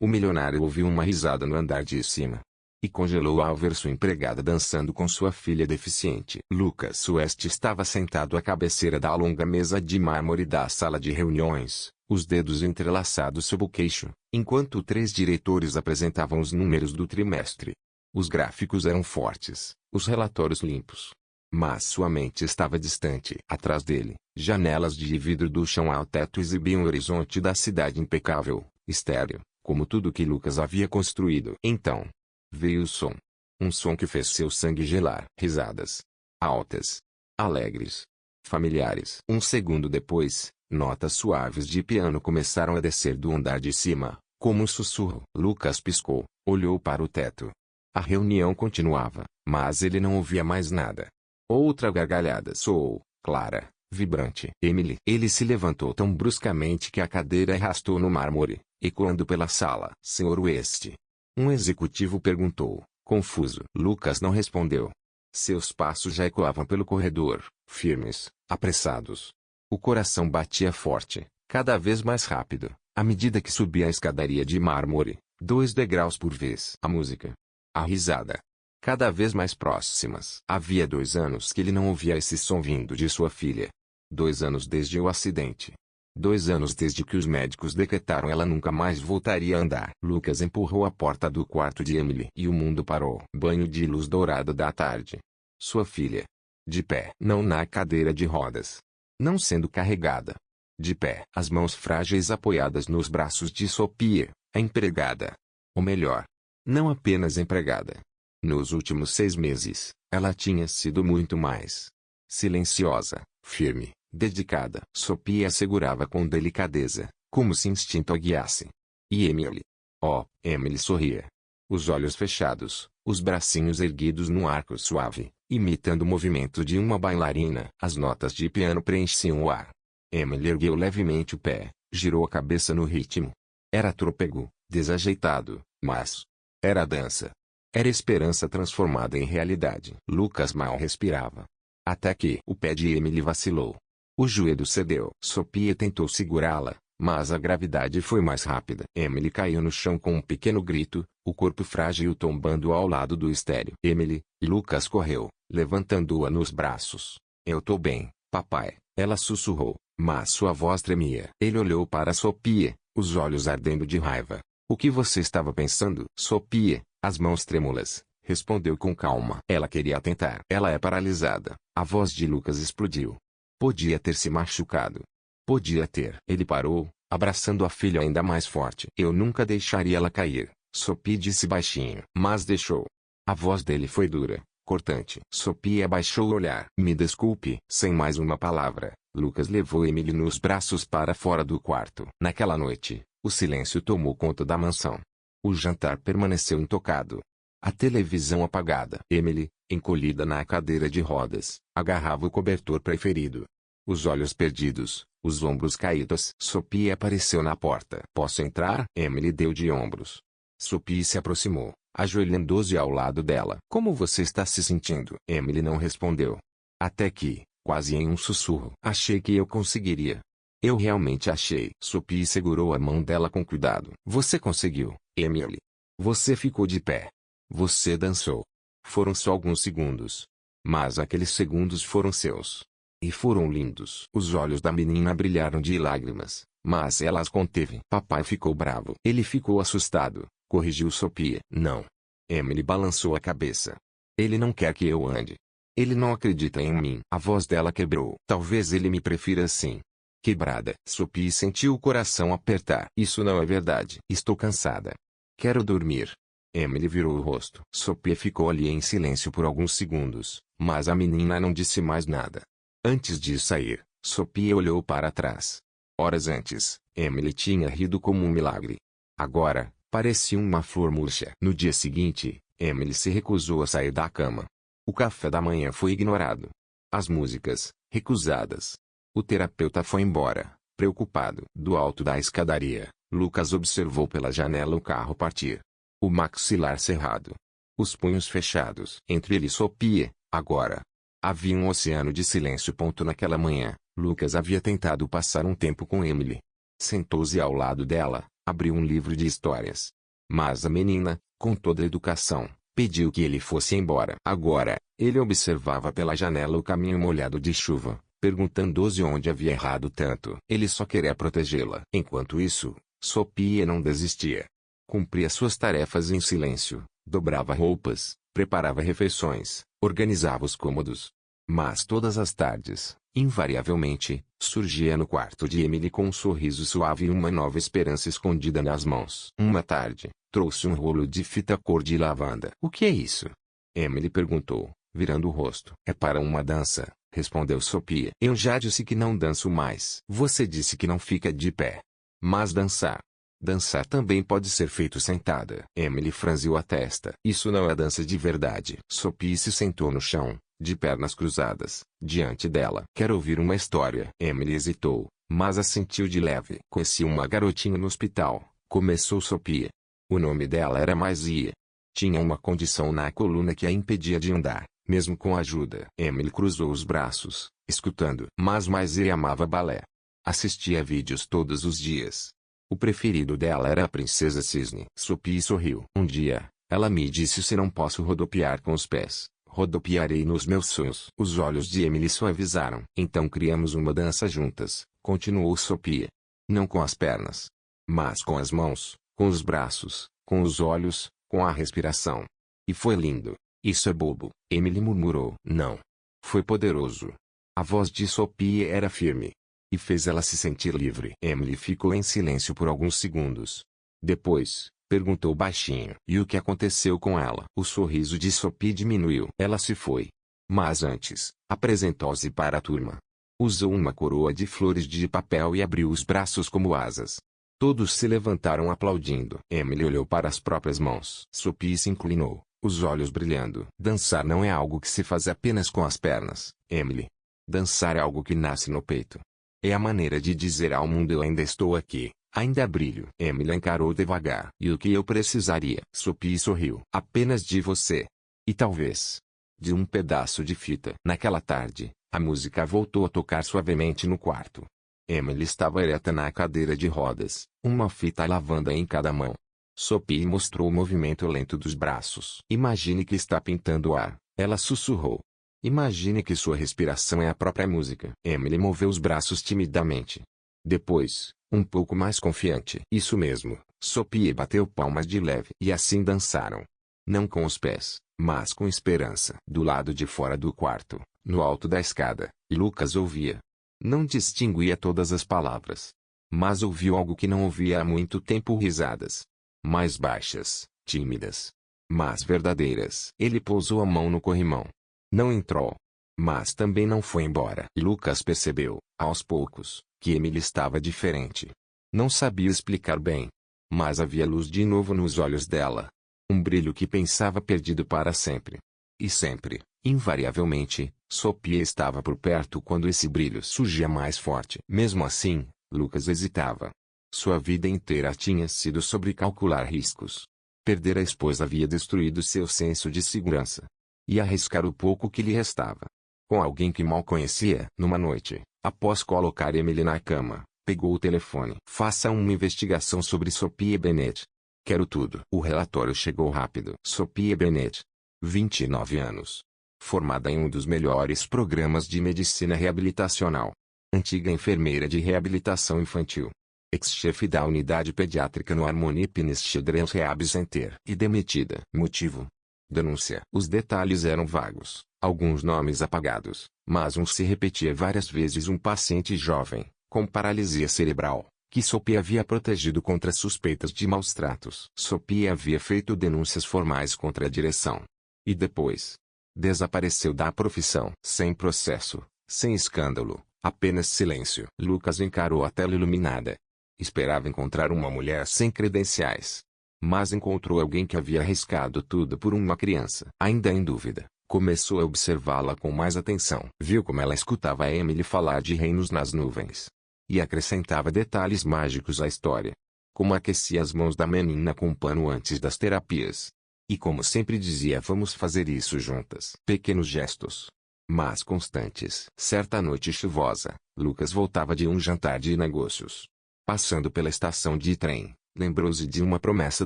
O milionário ouviu uma risada no andar de cima. E congelou ao ver sua empregada dançando com sua filha deficiente. Lucas West estava sentado à cabeceira da longa mesa de mármore da sala de reuniões, os dedos entrelaçados sob o queixo, enquanto 3 diretores apresentavam os números do trimestre. Os gráficos eram fortes, os relatórios limpos. Mas sua mente estava distante. Atrás dele, janelas de vidro do chão ao teto exibiam o horizonte da cidade impecável, estéril, como tudo que Lucas havia construído. Então, veio o som. Um som que fez seu sangue gelar. Risadas. Altas. Alegres. Familiares. Um segundo depois, notas suaves de piano começaram a descer do andar de cima, como um sussurro. Lucas piscou, olhou para o teto. A reunião continuava, mas ele não ouvia mais nada. Outra gargalhada soou, clara, vibrante. Emily. Ele se levantou tão bruscamente que a cadeira arrastou no mármore, ecoando pela sala. Sr. West. Um executivo perguntou, confuso. Lucas não respondeu. Seus passos já ecoavam pelo corredor, firmes, apressados. O coração batia forte, cada vez mais rápido, à medida que subia a escadaria de mármore, 2 degraus por vez. A música. A risada. Cada vez mais próximas. Havia 2 anos que ele não ouvia esse som vindo de sua filha. 2 anos desde o acidente. 2 anos desde que os médicos decretaram ela nunca mais voltaria a andar. Lucas empurrou a porta do quarto de Emily e o mundo parou. Banho de luz dourada da tarde. Sua filha. De pé. Não na cadeira de rodas. Não sendo carregada. De pé. As mãos frágeis apoiadas nos braços de Sophia, a empregada. Ou melhor, não apenas empregada. Nos últimos 6 meses, ela tinha sido muito mais. Silenciosa, firme, dedicada. Sophia a segurava com delicadeza, como se instinto a guiasse. E Emily? Oh, Emily sorria. Os olhos fechados, os bracinhos erguidos num arco suave, imitando o movimento de uma bailarina. As notas de piano preenchiam o ar. Emily ergueu levemente o pé, girou a cabeça no ritmo. Era trôpego, desajeitado, mas era dança. Era esperança transformada em realidade. Lucas mal respirava. Até que o pé de Emily vacilou. O joelho cedeu. Sophia tentou segurá-la, mas a gravidade foi mais rápida. Emily caiu no chão com um pequeno grito, o corpo frágil tombando ao lado do estéril. Emily, Lucas correu, levantando-a nos braços. Eu tô bem, papai, ela sussurrou, mas sua voz tremia. Ele olhou para Sophia, os olhos ardendo de raiva. O que você estava pensando? Sophia, as mãos trêmulas, respondeu com calma. Ela queria tentar. Ela é paralisada. A voz de Lucas explodiu. Podia ter se machucado. Podia ter. Ele parou, abraçando a filha ainda mais forte. Eu nunca deixaria ela cair, Sophia disse baixinho. Mas deixou. A voz dele foi dura, cortante. Sophia abaixou o olhar. Me desculpe. Sem mais uma palavra, Lucas levou Emily nos braços para fora do quarto. Naquela noite, o silêncio tomou conta da mansão. O jantar permaneceu intocado. A televisão apagada. Emily, encolhida na cadeira de rodas, agarrava o cobertor preferido. Os olhos perdidos, os ombros caídos. Sophia apareceu na porta. Posso entrar? Emily deu de ombros. Sophia se aproximou, ajoelhando-se ao lado dela. Como você está se sentindo? Emily não respondeu. Até que, quase em um sussurro, achei que eu conseguiria. Eu realmente achei. Sophia segurou a mão dela com cuidado. Você conseguiu, Emily. Você ficou de pé. Você dançou. Foram só alguns segundos. Mas aqueles segundos foram seus. E foram lindos. Os olhos da menina brilharam de lágrimas, mas ela as conteve. Papai ficou bravo. Ele ficou assustado, corrigiu Sophia. Não. Emily balançou a cabeça. Ele não quer que eu ande. Ele não acredita em mim. A voz dela quebrou. Talvez ele me prefira assim. Quebrada. Sophia sentiu o coração apertar. Isso não é verdade. Estou cansada. Quero dormir. Emily virou o rosto. Sophia ficou ali em silêncio por alguns segundos, mas a menina não disse mais nada. Antes de sair, Sophia olhou para trás. Horas antes, Emily tinha rido como um milagre. Agora, parecia uma flor murcha. No dia seguinte, Emily se recusou a sair da cama. O café da manhã foi ignorado. As músicas, recusadas. O terapeuta foi embora, preocupado. Do alto da escadaria, Lucas observou pela janela o carro partir. O maxilar cerrado. Os punhos fechados. Entre ele e Sophia, agora, havia um oceano de silêncio. Naquela manhã, Lucas havia tentado passar um tempo com Emily. Sentou-se ao lado dela, Abriu um livro de histórias. Mas a menina, com toda a educação, pediu que ele fosse embora. Agora, ele observava pela janela o caminho molhado de chuva, perguntando-se onde havia errado tanto. Ele só queria protegê-la. Enquanto isso, Sophie não desistia. Cumpria suas tarefas em silêncio, dobrava roupas, preparava refeições, organizava os cômodos. Mas todas as tardes, invariavelmente, surgia no quarto de Emily com um sorriso suave e uma nova esperança escondida nas mãos. Uma tarde, trouxe um rolo de fita cor de lavanda. "O que é isso?" Emily perguntou, virando o rosto. "É para uma dança", respondeu Sophie. "Eu já disse que não danço mais." "Você disse que não fica de pé." "Mas dançar. Dançar também pode ser feito sentada." Emily franziu a testa. "Isso não é dança de verdade." Sophie se sentou no chão, de pernas cruzadas, diante dela. "Quero ouvir uma história." Emily hesitou, mas assentiu de leve. "Conheci uma garotinha no hospital", começou Sophie. O nome dela era Maisie. Tinha uma condição na coluna que a impedia de andar, mesmo com ajuda. Emily cruzou os braços, escutando. Mas Maisie amava balé. Assistia a vídeos todos os dias. O preferido dela era a Princesa Cisne. Sophie sorriu. "Um dia, ela me disse: se não posso rodopiar com os pés, rodopiarei nos meus sonhos." Os olhos de Emily suavizaram. "Então criamos uma dança juntas", continuou Sophie. "Não com as pernas, mas com as mãos, com os braços, com os olhos, com a respiração. E foi lindo." "Isso é bobo", Emily murmurou. "Não. Foi poderoso." A voz de Sophie era firme. E fez ela se sentir livre. Emily ficou em silêncio por alguns segundos. Depois, perguntou baixinho: "E o que aconteceu com ela?" O sorriso de Sophie diminuiu. "Ela se foi. Mas antes, apresentou-se para a turma. Usou uma coroa de flores de papel e abriu os braços como asas. Todos se levantaram aplaudindo." Emily olhou para as próprias mãos. Sophie se inclinou, os olhos brilhando. "Dançar não é algo que se faz apenas com as pernas, Emily. Dançar é algo que nasce no peito. É a maneira de dizer ao mundo: eu ainda estou aqui, ainda brilho." Emily encarou devagar. "E o que eu precisaria?" Sophie sorriu. "Apenas de você. E talvez de um pedaço de fita." Naquela tarde, a música voltou a tocar suavemente no quarto. Emily estava ereta na cadeira de rodas, uma fita lavanda em cada mão. Sophie mostrou o movimento lento dos braços. "Imagine que está pintando o ar", ela sussurrou. "Imagine que sua respiração é a própria música." Emily moveu os braços timidamente. Depois, um pouco mais confiante. "Isso mesmo." Sophie bateu palmas de leve. E assim dançaram. Não com os pés, mas com esperança. Do lado de fora do quarto, no alto da escada, Lucas ouvia. Não distinguia todas as palavras. Mas ouviu algo que não ouvia há muito tempo: risadas. Mais baixas, tímidas, mas verdadeiras. Ele pousou a mão no corrimão. Não entrou. Mas também não foi embora. Lucas percebeu, aos poucos, que Emily estava diferente. Não sabia explicar bem. Mas havia luz de novo nos olhos dela. Um brilho que pensava perdido para sempre. E sempre, invariavelmente, Sophie estava por perto quando esse brilho surgia mais forte. Mesmo assim, Lucas hesitava. Sua vida inteira tinha sido sobre calcular riscos. Perder a esposa havia destruído seu senso de segurança. E arriscar o pouco que lhe restava. Com alguém que mal conhecia. Numa noite, após colocar Emily na cama, pegou o telefone. "Faça uma investigação sobre Sophie Bennett. Quero tudo." O relatório chegou rápido. Sophie Bennett, 29 anos. Formada em um dos melhores programas de medicina reabilitacional. Antiga enfermeira de reabilitação infantil. Ex-chefe da unidade pediátrica no Harmony Pines Children's Rehab Center. E demitida. Motivo: denúncia. Os detalhes eram vagos, alguns nomes apagados, mas um se repetia várias vezes: um paciente jovem, com paralisia cerebral, que Sophie havia protegido contra suspeitas de maus tratos. Sophie havia feito denúncias formais contra a direção. E depois, desapareceu da profissão. Sem processo, sem escândalo, apenas silêncio. Lucas encarou a tela iluminada. Esperava encontrar uma mulher sem credenciais. Mas encontrou alguém que havia arriscado tudo por uma criança. Ainda em dúvida, começou a observá-la com mais atenção. Viu como ela escutava a Emily falar de reinos nas nuvens. E acrescentava detalhes mágicos à história. Como aquecia as mãos da menina com pano antes das terapias. E como sempre dizia: vamos fazer isso juntas. Pequenos gestos, mas constantes. Certa noite chuvosa, Lucas voltava de um jantar de negócios. Passando pela estação de trem, Lembrou-se de uma promessa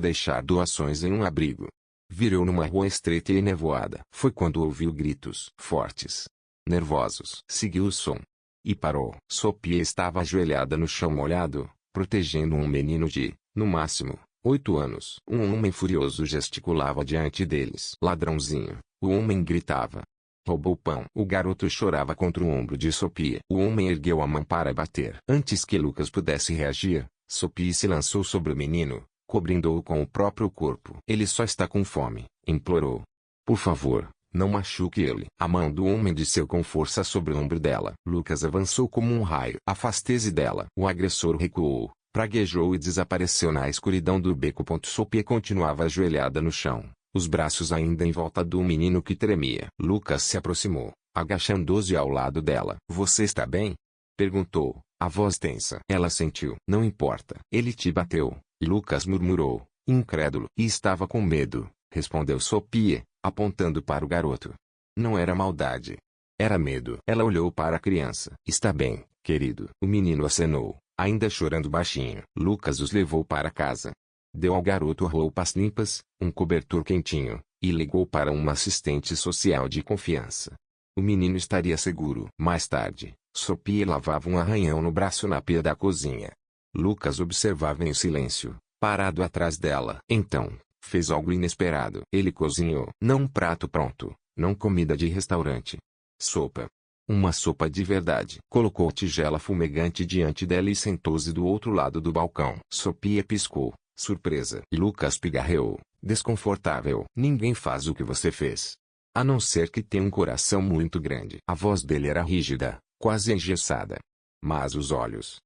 deixar doações em um abrigo. Virou numa rua estreita e nevoada. Foi quando ouviu gritos fortes, nervosos. Seguiu o som e parou. Sophia estava ajoelhada no chão molhado, protegendo um menino de, no máximo, 8 anos. Um homem furioso gesticulava diante deles. Ladrãozinho, o homem gritava. Roubou pão. O garoto chorava contra o ombro de Sophia. O homem ergueu a mão para bater. Antes que Lucas pudesse reagir, Sophia se lançou sobre o menino, cobrindo-o com o próprio corpo. Ele só está com fome, implorou. Por favor, não machuque ele. A mão do homem desceu com força sobre o ombro dela. Lucas avançou como um raio. Afaste-se dela. O agressor recuou, praguejou e desapareceu na escuridão do beco. Sophia continuava ajoelhada no chão, os braços ainda em volta do menino que tremia. Lucas se aproximou, agachando-se ao lado dela. Você está bem? Perguntou, a voz tensa. Ela sentiu. Não importa. Ele te bateu, Lucas murmurou, incrédulo. E estava com medo, respondeu Sophia, apontando para o garoto. Não era maldade. Era medo. Ela olhou para a criança. Está bem, querido. O menino acenou, ainda chorando baixinho. Lucas os levou para casa. Deu ao garoto roupas limpas, um cobertor quentinho, e ligou para uma assistente social de confiança. O menino estaria seguro. Mais tarde, Sophia lavava um arranhão no braço na pia da cozinha. Lucas observava em silêncio, parado atrás dela. Então, fez algo inesperado. Ele cozinhou. Não um prato pronto, não comida de restaurante. Sopa. Uma sopa de verdade. Colocou tigela fumegante diante dela e sentou-se do outro lado do balcão. Sophia piscou, surpresa. Lucas pigarreou, desconfortável. Ninguém faz o que você fez. A não ser que tenha um coração muito grande. A voz dele era rígida, quase engessada. Mas os olhos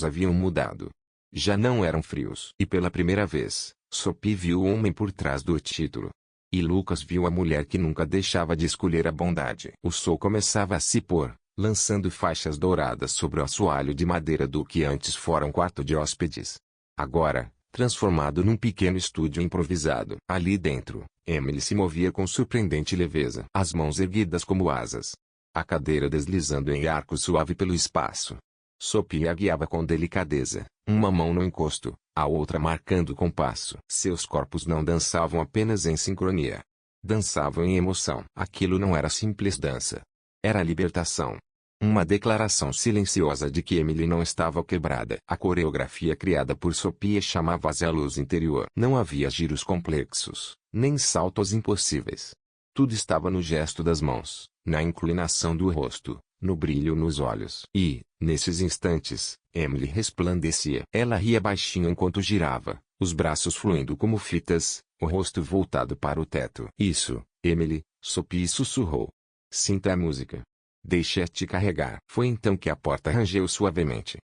haviam mudado. Já não eram frios. E pela primeira vez, Sophia viu o homem por trás do título. E Lucas viu a mulher que nunca deixava de escolher a bondade. O sol começava a se pôr, lançando faixas douradas sobre o assoalho de madeira do que antes fora um quarto de hóspedes. Agora, transformado num pequeno estúdio improvisado. Ali dentro, Emily se movia com surpreendente leveza. As mãos erguidas como asas. A cadeira deslizando em arco suave pelo espaço. Sophia a guiava com delicadeza, uma mão no encosto, a outra marcando o compasso. Seus corpos não dançavam apenas em sincronia. Dançavam em emoção. Aquilo não era simples dança. Era libertação. Uma declaração silenciosa de que Emily não estava quebrada. A coreografia criada por Sophia chamava-se a luz interior. Não havia giros complexos, nem saltos impossíveis. Tudo estava no gesto das mãos, na inclinação do rosto, no brilho nos olhos. E, nesses instantes, Emily resplandecia. Ela ria baixinho enquanto girava, os braços fluindo como fitas, o rosto voltado para o teto. Isso, Emily, Sophia sussurrou. Sinta a música. Deixe-a te carregar. Foi então que a porta rangeu suavemente.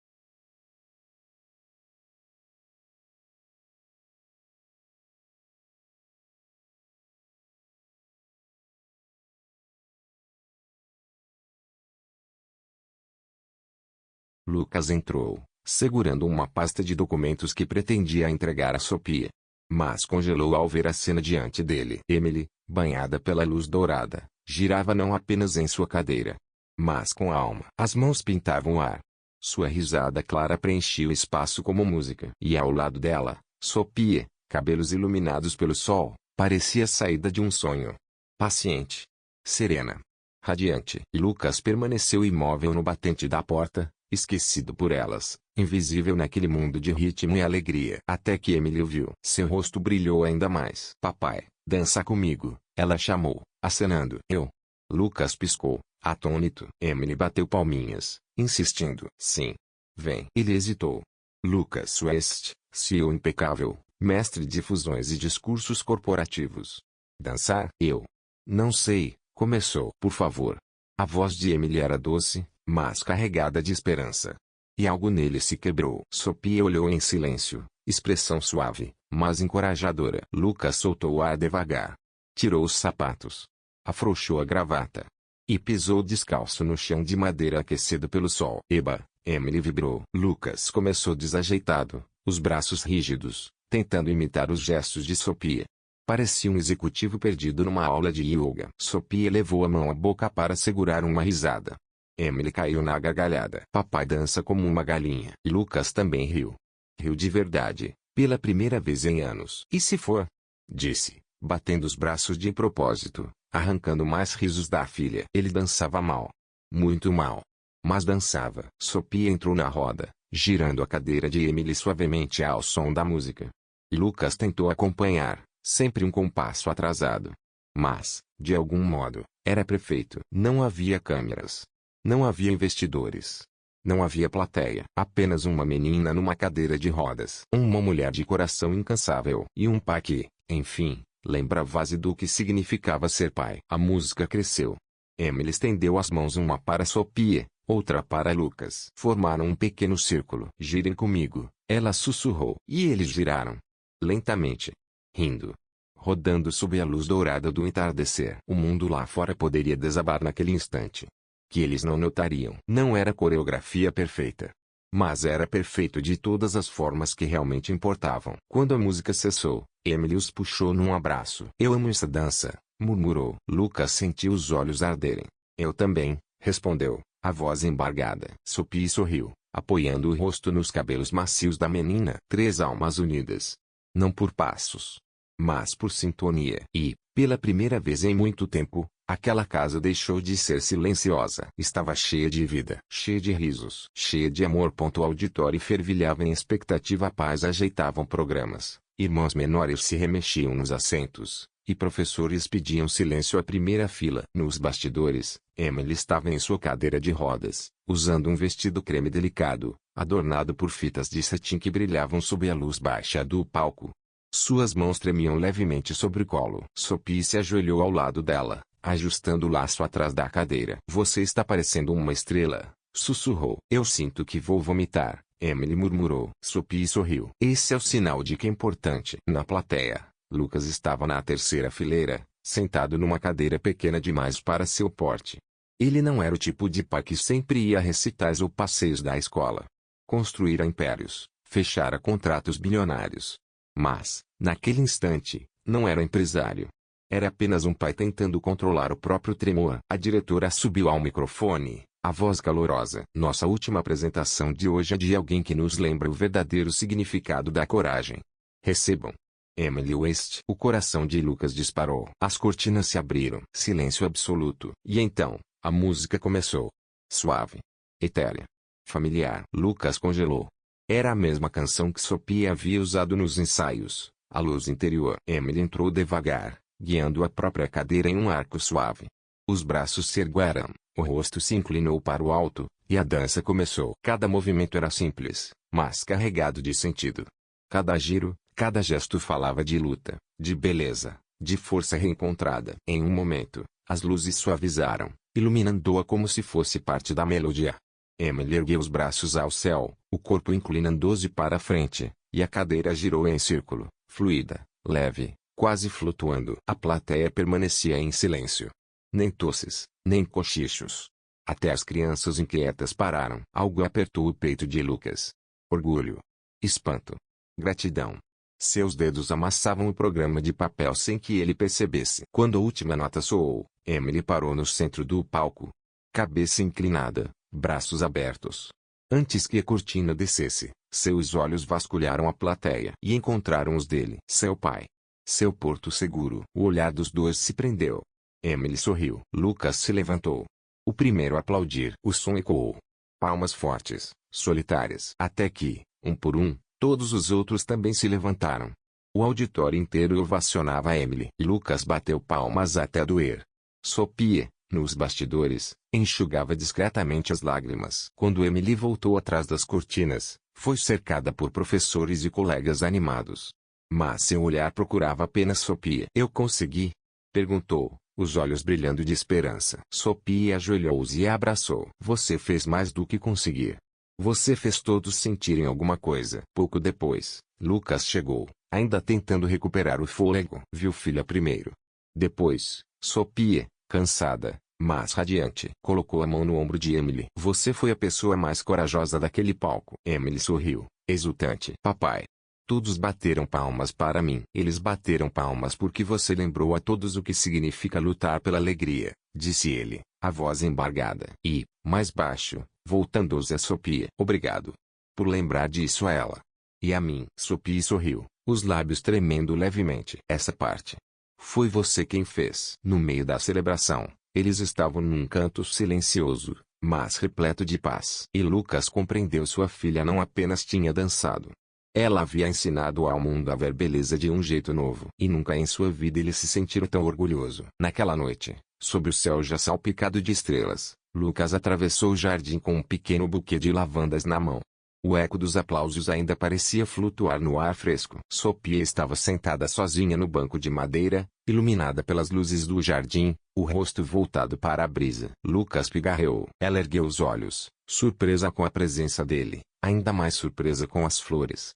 Lucas entrou, segurando uma pasta de documentos que pretendia entregar a Sophia. Mas congelou ao ver a cena diante dele. Emily, banhada pela luz dourada, girava não apenas em sua cadeira, mas com a alma. As mãos pintavam o ar. Sua risada clara preenchia o espaço como música. E ao lado dela, Sophia, cabelos iluminados pelo sol, parecia saída de um sonho. Paciente. Serena. Radiante. Lucas permaneceu imóvel no batente da porta, esquecido por elas, invisível naquele mundo de ritmo e alegria. Até que Emily o viu. Seu rosto brilhou ainda mais. Papai, dança comigo, ela chamou, acenando. Eu. Lucas piscou, atônito. Emily bateu palminhas, insistindo. Sim. Vem. Ele hesitou. Lucas West, CEO impecável, mestre de fusões e discursos corporativos. Dançar? Eu. Não sei, começou. Por favor. A voz de Emily era doce, mas carregada de esperança. E algo nele se quebrou. Sophia olhou em silêncio, expressão suave, mas encorajadora. Lucas soltou o ar devagar. Tirou os sapatos. Afrouxou a gravata. E pisou descalço no chão de madeira aquecido pelo sol. Eba, Emily vibrou. Lucas começou desajeitado, os braços rígidos, tentando imitar os gestos de Sophia. Parecia um executivo perdido numa aula de yoga. Sophia levou a mão à boca para segurar uma risada. Emily caiu na gargalhada. Papai dança como uma galinha. Lucas também riu. Riu de verdade, Pela primeira vez em anos. E se for? Disse, batendo os braços de propósito, arrancando mais risos da filha. Ele dançava mal. Muito mal. Mas dançava. Sophie entrou na roda, girando a cadeira de Emily suavemente ao som da música. Lucas tentou acompanhar, sempre um compasso atrasado. Mas, de algum modo, era perfeito. Não havia câmeras. Não havia investidores. Não havia plateia. Apenas uma menina numa cadeira de rodas. Uma mulher de coração incansável. E um pai que, enfim, lembrava-se do que significava ser pai. A música cresceu. Emily estendeu as mãos, uma para Sophie, outra para Lucas. Formaram um pequeno círculo. Girem comigo, ela sussurrou. E eles giraram. Lentamente. Rindo. Rodando sob a luz dourada do entardecer. O mundo lá fora poderia desabar naquele instante. Que eles não notariam. Não era coreografia perfeita. Mas era perfeito de todas as formas que realmente importavam. Quando a música cessou, Emily os puxou num abraço. Eu amo essa dança, murmurou. Lucas sentiu os olhos arderem. Eu também, respondeu, a voz embargada. Sophie sorriu, apoiando o rosto nos cabelos macios da menina. 3 almas unidas. Não por passos, mas por sintonia. E, pela primeira vez em muito tempo, aquela casa deixou de ser silenciosa. Estava cheia de vida, cheia de risos, cheia de amor. O auditório fervilhava em expectativa. Pais ajeitavam programas, irmãos menores se remexiam nos assentos, e professores pediam silêncio à primeira fila. Nos bastidores, Emily estava em sua cadeira de rodas, usando um vestido creme delicado, adornado por fitas de cetim que brilhavam sob a luz baixa do palco. Suas mãos tremiam levemente sobre o colo. Sophie se ajoelhou ao lado dela, ajustando o laço atrás da cadeira. Você está parecendo uma estrela, sussurrou. Eu sinto que vou vomitar, Emily murmurou. Sophie sorriu. Esse é o sinal de que é importante. Na plateia, Lucas estava na terceira fileira, sentado numa cadeira pequena demais para seu porte. Ele não era o tipo de pai que sempre ia a recitais ou passeios da escola. Construíra impérios, fechara contratos bilionários. Mas, naquele instante, não era empresário. Era apenas um pai tentando controlar o próprio tremor. A diretora subiu ao microfone, a voz calorosa. Nossa última apresentação de hoje é de alguém que nos lembra o verdadeiro significado da coragem. Recebam. Emily West. O coração de Lucas disparou. As cortinas se abriram. Silêncio absoluto. E então, a música começou. Suave. Etérea. Familiar. Lucas congelou. Era a mesma canção que Sophie havia usado nos ensaios. A luz interior. Emily entrou devagar, guiando a própria cadeira em um arco suave. Os braços se ergueram, o rosto se inclinou para o alto, e a dança começou. Cada movimento era simples, mas carregado de sentido. Cada giro, cada gesto falava de luta, de beleza, de força reencontrada. Em um momento, as luzes suavizaram, iluminando-a como se fosse parte da melodia. Emily ergueu os braços ao céu, o corpo inclinando-se para a frente, e a cadeira girou em círculo, fluida, leve, quase flutuando. A plateia permanecia em silêncio. Nem tosses, nem cochichos. Até as crianças inquietas pararam. Algo apertou o peito de Lucas. Orgulho. Espanto. Gratidão. Seus dedos amassavam o programa de papel sem que ele percebesse. Quando a última nota soou, Emily parou no centro do palco. Cabeça inclinada, braços abertos. Antes que a cortina descesse, seus olhos vasculharam a plateia e encontraram os dele. Seu pai. Seu porto seguro. O olhar dos dois se prendeu. Emily sorriu. Lucas se levantou. O primeiro a aplaudir. O som ecoou. Palmas fortes, solitárias. Até que, um por um, todos os outros também se levantaram. O auditório inteiro ovacionava Emily. Lucas bateu palmas até doer. Sophie, nos bastidores, enxugava discretamente as lágrimas. Quando Emily voltou atrás das cortinas, foi cercada por professores e colegas animados. Mas seu olhar procurava apenas Sophie. Eu consegui? Perguntou, os olhos brilhando de esperança. Sophie ajoelhou-se e a abraçou. Você fez mais do que conseguir. Você fez todos sentirem alguma coisa. Pouco depois, Lucas chegou, ainda tentando recuperar o fôlego. Viu filha primeiro. Depois, Sophie, cansada, mas radiante, colocou a mão no ombro de Emily. Você foi a pessoa mais corajosa daquele palco. Emily sorriu, exultante. Papai. Todos bateram palmas para mim. Eles bateram palmas porque você lembrou a todos o que significa lutar pela alegria, disse ele, a voz embargada. E, mais baixo, voltando-se a Sophie. Obrigado. Por lembrar disso a ela. E a mim? Sophie sorriu, os lábios tremendo levemente. Essa parte. Foi você quem fez. No meio da celebração, eles estavam num canto silencioso, mas repleto de paz. E Lucas compreendeu sua filha não apenas tinha dançado. Ela havia ensinado ao mundo a ver beleza de um jeito novo. E nunca em sua vida ele se sentiu tão orgulhoso. Naquela noite, sob o céu já salpicado de estrelas, Lucas atravessou o jardim com um pequeno buquê de lavandas na mão. O eco dos aplausos ainda parecia flutuar no ar fresco. Sophie estava sentada sozinha no banco de madeira, iluminada pelas luzes do jardim, o rosto voltado para a brisa. Lucas pigarreou. Ela ergueu os olhos, surpresa com a presença dele, ainda mais surpresa com as flores.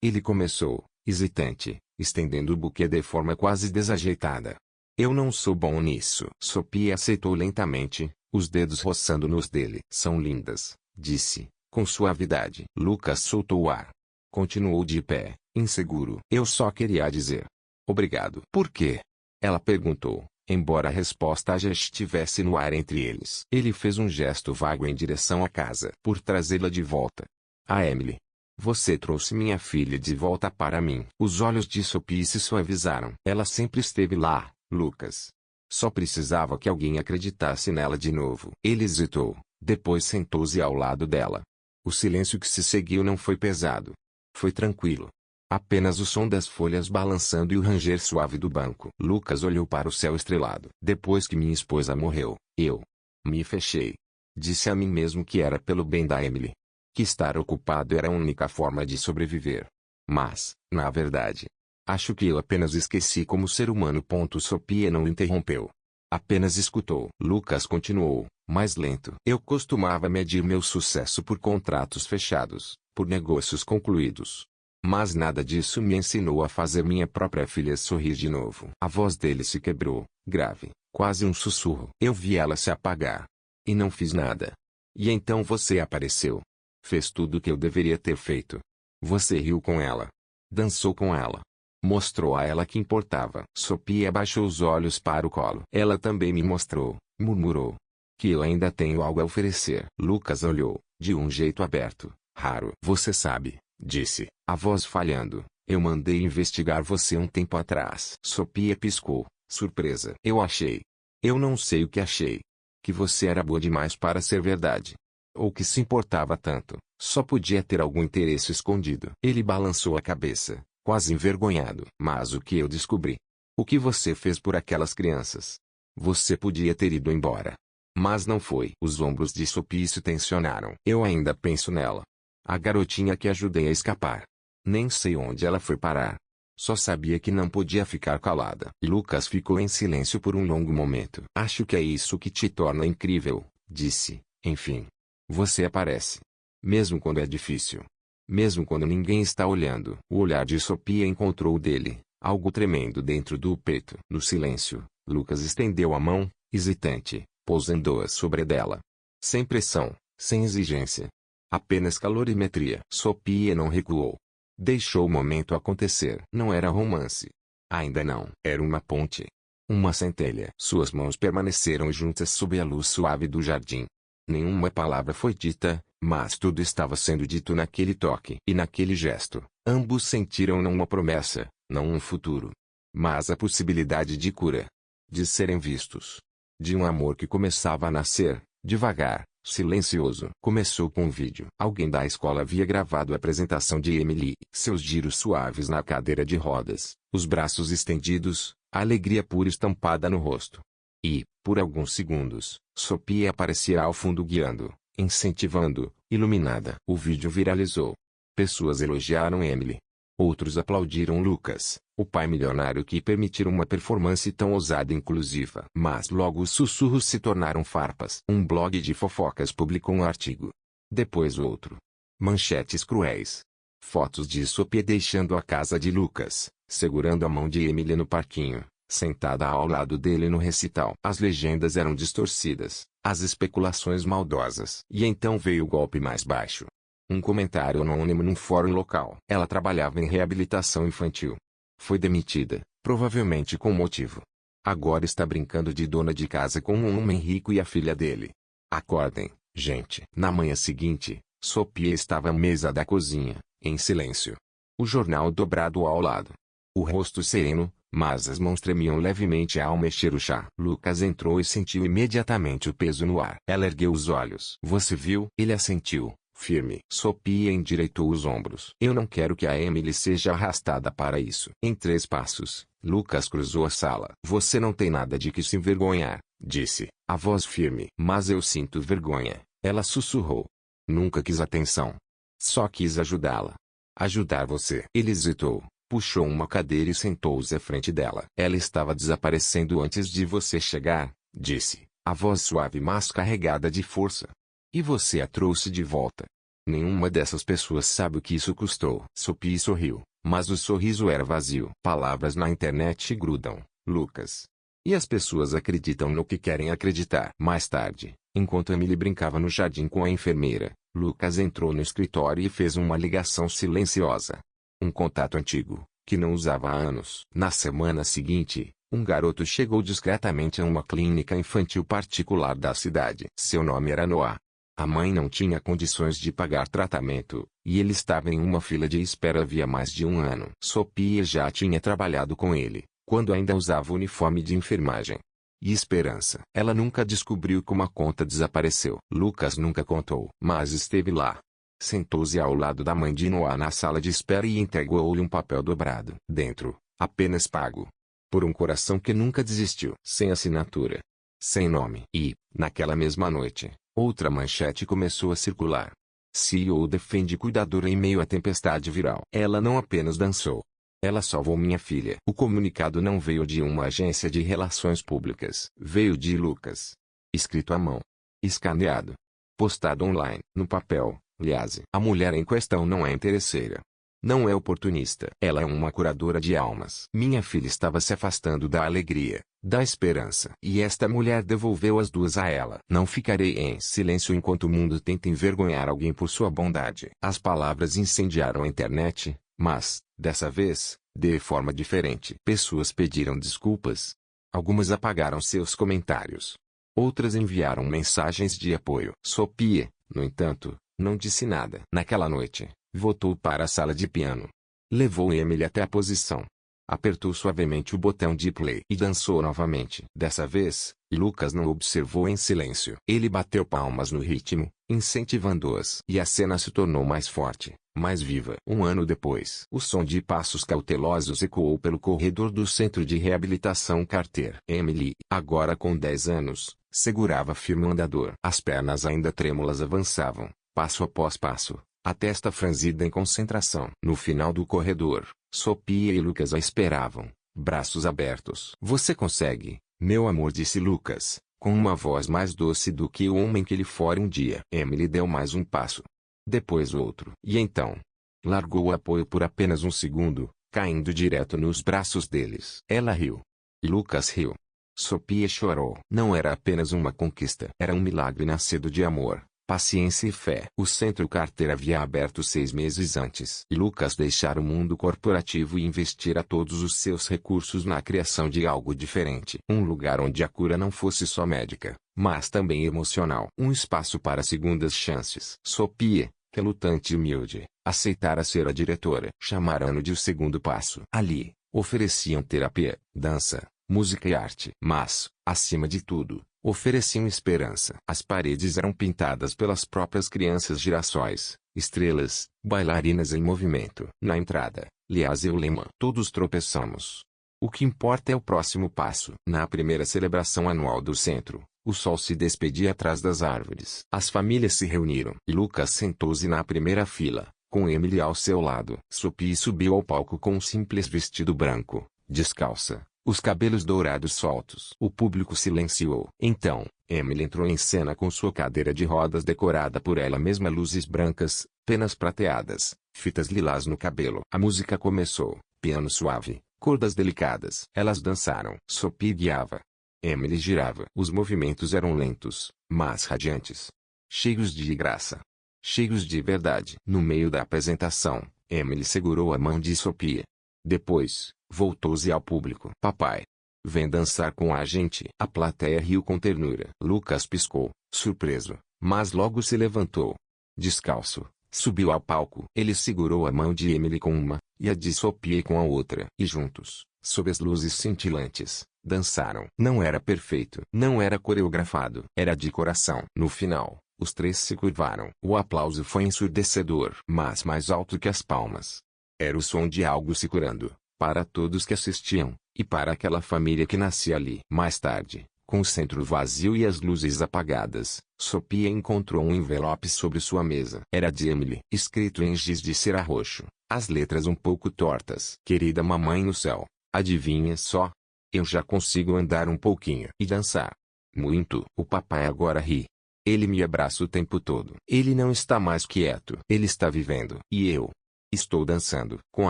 Ele começou, hesitante, estendendo o buquê de forma quase desajeitada. Eu não sou bom nisso. Sophie aceitou lentamente, os dedos roçando nos dele. São lindas, disse, com suavidade. Lucas soltou o ar. Continuou de pé, inseguro. Eu só queria dizer. Obrigado. Por quê? Ela perguntou, embora a resposta já estivesse no ar entre eles. Ele fez um gesto vago em direção à casa. Por trazê-la de volta. A Emily. Você trouxe minha filha de volta para mim. Os olhos de Sophie se suavizaram. Ela sempre esteve lá, Lucas. Só precisava que alguém acreditasse nela de novo. Ele hesitou, depois sentou-se ao lado dela. O silêncio que se seguiu não foi pesado. Foi tranquilo. Apenas o som das folhas balançando e o ranger suave do banco. Lucas olhou para o céu estrelado. Depois que minha esposa morreu, eu me fechei. Disse a mim mesmo que era pelo bem da Emily. Que estar ocupado era a única forma de sobreviver. Mas, na verdade, acho que eu apenas esqueci como ser humano. Sophie não interrompeu. Apenas escutou. Lucas continuou, mais lento. Eu costumava medir meu sucesso por contratos fechados, por negócios concluídos. Mas nada disso me ensinou a fazer minha própria filha sorrir de novo. A voz dele se quebrou, grave, quase um sussurro. Eu vi ela se apagar. E não fiz nada. E então você apareceu. Fez tudo o que eu deveria ter feito. Você riu com ela. Dançou com ela. Mostrou a ela que importava. Sophie abaixou os olhos para o colo. Ela também me mostrou, murmurou, que eu ainda tenho algo a oferecer. Lucas olhou, de um jeito aberto, raro. Você sabe, disse, a voz falhando, eu mandei investigar você um tempo atrás. Sophie piscou, surpresa. Eu achei. Eu não sei o que achei. Que você era boa demais para ser verdade. Ou que se importava tanto, só podia ter algum interesse escondido. Ele balançou a cabeça, quase envergonhado. Mas o que eu descobri? O que você fez por aquelas crianças? Você podia ter ido embora. Mas não foi. Os ombros de Sophie se tensionaram. Eu ainda penso nela. A garotinha que ajudei a escapar. Nem sei onde ela foi parar. Só sabia que não podia ficar calada. Lucas ficou em silêncio por um longo momento. Acho que é isso que te torna incrível, disse, enfim. Você aparece. Mesmo quando é difícil. Mesmo quando ninguém está olhando. O olhar de Sophie encontrou o dele, algo tremendo dentro do peito. No silêncio, Lucas estendeu a mão, hesitante, pousando-a sobre a dela. Sem pressão, sem exigência. Apenas calorimetria. Sophie não recuou. Deixou o momento acontecer. Não era romance. Ainda não. Era uma ponte. Uma centelha. Suas mãos permaneceram juntas sob a luz suave do jardim. Nenhuma palavra foi dita, mas tudo estava sendo dito naquele toque. E naquele gesto, ambos sentiram não uma promessa, não um futuro, mas a possibilidade de cura. De serem vistos. De um amor que começava a nascer, devagar, silencioso. Começou com um vídeo. Alguém da escola havia gravado a apresentação de Emily. Seus giros suaves na cadeira de rodas, os braços estendidos, a alegria pura estampada no rosto. E, por alguns segundos, Sophie aparecia ao fundo guiando, incentivando, iluminada. O vídeo viralizou. Pessoas elogiaram Emily. Outros aplaudiram Lucas, o pai milionário que permitiram uma performance tão ousada e inclusiva. Mas logo os sussurros se tornaram farpas. Um blog de fofocas publicou um artigo. Depois outro. Manchetes cruéis. Fotos de Sophie deixando a casa de Lucas, segurando a mão de Emily no parquinho, sentada ao lado dele no recital. As legendas eram distorcidas, as especulações maldosas. E então veio o golpe mais baixo. Um comentário anônimo num fórum local. Ela trabalhava em reabilitação infantil. Foi demitida, provavelmente com motivo. Agora está brincando de dona de casa com um homem rico e a filha dele. Acordem, gente. Na manhã seguinte, Sophie estava à mesa da cozinha, em silêncio. o jornal dobrado ao lado. O rosto sereno, mas as mãos tremiam levemente ao mexer o chá. Lucas entrou e sentiu imediatamente o peso no ar. Ela ergueu os olhos. Você viu? Ele assentiu, firme. Sophia endireitou os ombros. Eu não quero que a Emily seja arrastada para isso. Em 3 passos, Lucas cruzou a sala. Você não tem nada de que se envergonhar, disse, a voz firme. Mas eu sinto vergonha, ela sussurrou. Nunca quis atenção. Só quis ajudá-la. Ajudar você. Ele hesitou. Puxou uma cadeira e sentou-se à frente dela. Ela estava desaparecendo antes de você chegar, disse, a voz suave mas carregada de força. E você a trouxe de volta. Nenhuma dessas pessoas sabe o que isso custou. Sophie sorriu, mas o sorriso era vazio. Palavras na internet grudam, Lucas. E as pessoas acreditam no que querem acreditar. Mais tarde, enquanto Emily brincava no jardim com a enfermeira, Lucas entrou no escritório e fez uma ligação silenciosa. Um contato antigo, que não usava há anos. Na semana seguinte, um garoto chegou discretamente a uma clínica infantil particular da cidade. Seu nome era Noah. A mãe não tinha condições de pagar tratamento, e ele estava em uma fila de espera havia mais de 1 ano. Sophia já tinha trabalhado com ele, quando ainda usava o uniforme de enfermagem. E esperança. Ela nunca descobriu como a conta desapareceu. Lucas nunca contou. Mas esteve lá. Sentou-se ao lado da mãe de Noah na sala de espera e entregou-lhe um papel dobrado. Dentro, apenas pago. Por um coração que nunca desistiu. Sem assinatura. Sem nome. E, naquela mesma noite, outra manchete começou a circular. CEO defende cuidadora em meio à tempestade viral. Ela não apenas dançou. Ela salvou minha filha. O comunicado não veio de uma agência de relações públicas. Veio de Lucas. Escrito à mão. Escaneado. Postado online. No papel. Aliás, a mulher em questão não é interesseira. Não é oportunista. Ela é uma curadora de almas. Minha filha estava se afastando da alegria, da esperança. E esta mulher devolveu as 2 a ela. Não ficarei em silêncio enquanto o mundo tenta envergonhar alguém por sua bondade. As palavras incendiaram a internet, mas, dessa vez, de forma diferente. Pessoas pediram desculpas. Algumas apagaram seus comentários. Outras enviaram mensagens de apoio. Sophia, no entanto, não disse nada. Naquela noite, voltou para a sala de piano. Levou Emily até a posição. Apertou suavemente o botão de play e dançou novamente. Dessa vez, Lucas não observou em silêncio. Ele bateu palmas no ritmo, incentivando-as. E a cena se tornou mais forte, mais viva. 1 ano depois, o som de passos cautelosos ecoou pelo corredor do Centro de Reabilitação Carter. Emily, agora com 10 anos, segurava firme o andador. As pernas ainda trêmulas avançavam, passo após passo, a testa franzida em concentração. No final do corredor, Sophia e Lucas a esperavam, braços abertos. Você consegue, meu amor, disse Lucas, com uma voz mais doce do que o homem que ele fora um dia. Emily deu mais um passo. Depois outro. E então, largou o apoio por apenas 1 segundo, caindo direto nos braços deles. Ela riu. Lucas riu. Sophia chorou. Não era apenas uma conquista. Era um milagre nascido de amor, paciência e fé. O Centro Carter havia aberto 6 meses antes. Lucas deixara o mundo corporativo e investira todos os seus recursos na criação de algo diferente. Um lugar onde a cura não fosse só médica, mas também emocional. Um espaço para segundas chances. Sophia, relutante e humilde, aceitara ser a diretora. Chamaram-no de o segundo passo. Ali, ofereciam terapia, dança, música e arte. Mas, acima de tudo, ofereciam esperança. As paredes eram pintadas pelas próprias crianças girassóis, estrelas, bailarinas em movimento. Na entrada, aliás, o lema: todos tropeçamos. O que importa é o próximo passo. Na primeira celebração anual do centro, o sol se despedia atrás das árvores. As famílias se reuniram. Lucas sentou-se na primeira fila, com Emily ao seu lado. Sophie subiu ao palco com um simples vestido branco, descalça, os cabelos dourados soltos. O público silenciou. Então, Emily entrou em cena com sua cadeira de rodas decorada por ela mesma, luzes brancas, penas prateadas, fitas lilás no cabelo. A música começou, piano suave, cordas delicadas. Elas dançaram. Sophie guiava. Emily girava. Os movimentos eram lentos, mas radiantes. Cheios de graça. Cheios de verdade. No meio da apresentação, Emily segurou a mão de Sophie. Depois, voltou-se ao público. Papai, vem dançar com a gente. A plateia riu com ternura. Lucas piscou, surpreso, mas logo se levantou. Descalço, Subiu ao palco. Ele segurou a mão de Emily com uma, e a de Sophie com a outra. E juntos, sob as luzes cintilantes, dançaram. Não era perfeito. Não era coreografado. Era de coração. No final, os três se curvaram. O aplauso foi ensurdecedor, mas mais alto que as palmas. Era o som de algo se curando, para todos que assistiam, e para aquela família que nascia ali. Mais tarde, com o centro vazio e as luzes apagadas, Sophia encontrou um envelope sobre sua mesa. Era de Emily, escrito em giz de cera roxo, as letras um pouco tortas. Querida mamãe no céu, adivinha só? Eu já consigo andar um pouquinho e dançar. Muito. O papai agora ri. Ele me abraça o tempo todo. Ele não está mais quieto. Ele está vivendo. E eu estou dançando. Com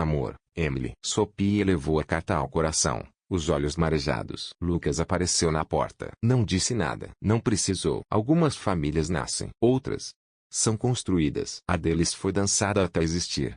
amor, Emily. Sophia levou a carta ao coração, os olhos marejados. Lucas apareceu na porta. Não disse nada. Não precisou. Algumas famílias nascem. Outras são construídas. A deles foi dançada até existir.